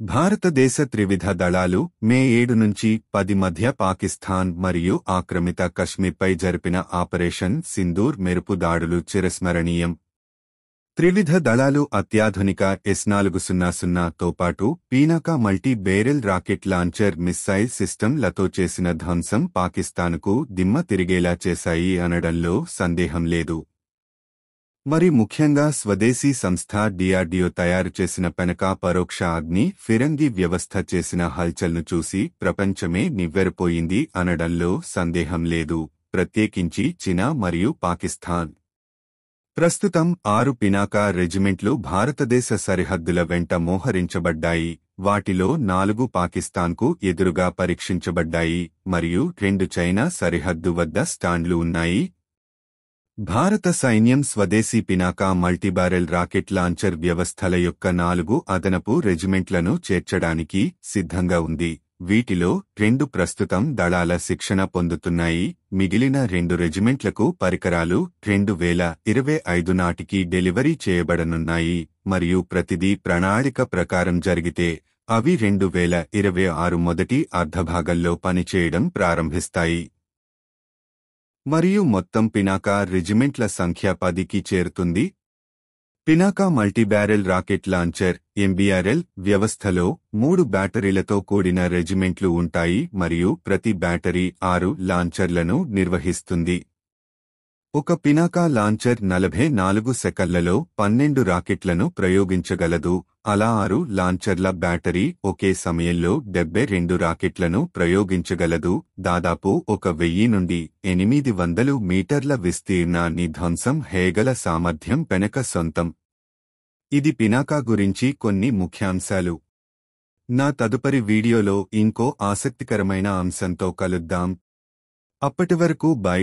భారతదేశ త్రివిధ దళాలు మే 7 నుంచి 10 మధ్య పాకిస్తాన్ మరియు ఆక్రమిత కశ్మీర్పై జరిపిన ఆపరేషన్ సింధూర్ మెరుపు దాడులు చిరస్మరణీయం. త్రివిధ దళాలు అత్యాధునిక S-400తో పాటు Pinaka multi barrel rocket launcher missile system లతో చేసిన ధ్వంసం పాకిస్తాన్కు దిమ్మ తిరిగేలా చేశాయి అనడంలో సందేహం లేదు. మరి ముఖ్యంగా స్వదేశీ సంస్థ DRDO తయారు చేసిన పెనకా పరోక్ష అగ్ని ఫిరంగి వ్యవస్థ చేసిన హల్చల్ను చూసి ప్రపంచమే నివ్వెరపోయింది అనడంలో సందేహం లేదు, ప్రత్యేకించి చీనా మరియు పాకిస్తాన్. ప్రస్తుతం 6 పినాకా రెజిమెంట్లు భారతదేశ సరిహద్దుల వెంట మోహరించబడ్డాయి. వాటిలో 4 పాకిస్తాన్కు ఎదురుగా పరీక్షించబడ్డాయి మరియు 2 చైనా సరిహద్దు వద్ద స్టాండ్లు ఉన్నాయి. భారత సైన్యం స్వదేశీ పినాకా మల్టీబారెల్ రాకెట్ లాంచర్ వ్యవస్థల యొక్క 4 అదనపు రెజిమెంట్లను చేర్చడానికి సిద్ధంగా ఉంది. వీటిలో 2 ప్రస్తుతం దళాల శిక్షణ పొందుతున్నాయి. మిగిలిన 2 రెజిమెంట్లకు పరికరాలు 2025 నాటికి డెలివరీ చేయబడనున్నాయి మరియు ప్రతిదీ ప్రణాళిక ప్రకారం జరిగితే అవి 2026 మొదటి అర్ధభాగంలో పనిచేయడం ప్రారంభిస్తాయి. మరియు మొత్తం పినాకా రెజిమెంట్ల సంఖ్య 10కి చేరుతుంది. పినాకా మల్టీబ్యారెల్ రాకెట్ లాంచర్ MBRL వ్యవస్థలో 3 బ్యాటరీలతో కూడిన రెజిమెంట్లు ఉంటాయి మరియు ప్రతి బ్యాటరీ 6 లాంచర్లను నిర్వహిస్తుంది. ఒక పినాకా లాంచర్ 44 సెకన్లలో 12 రాకెట్లను ప్రయోగించగలదు. అలా 6 లాంచర్ల బ్యాటరీ ఒకే సమయంలో 72 రాకెట్లను ప్రయోగించగలదు. దాదాపు 1000 నుండి 800 మీటర్ల విస్తీర్ణాన్ని ధ్వంసం చేయగల సామర్థ్యం పెనక సొంతం. ఇది పినాకా గురించి కొన్ని ముఖ్యాంశాలు. నా తదుపరి వీడియోలో ఇంకో ఆసక్తికరమైన అంశంతో కలుద్దాం. అప్పటివరకు బై.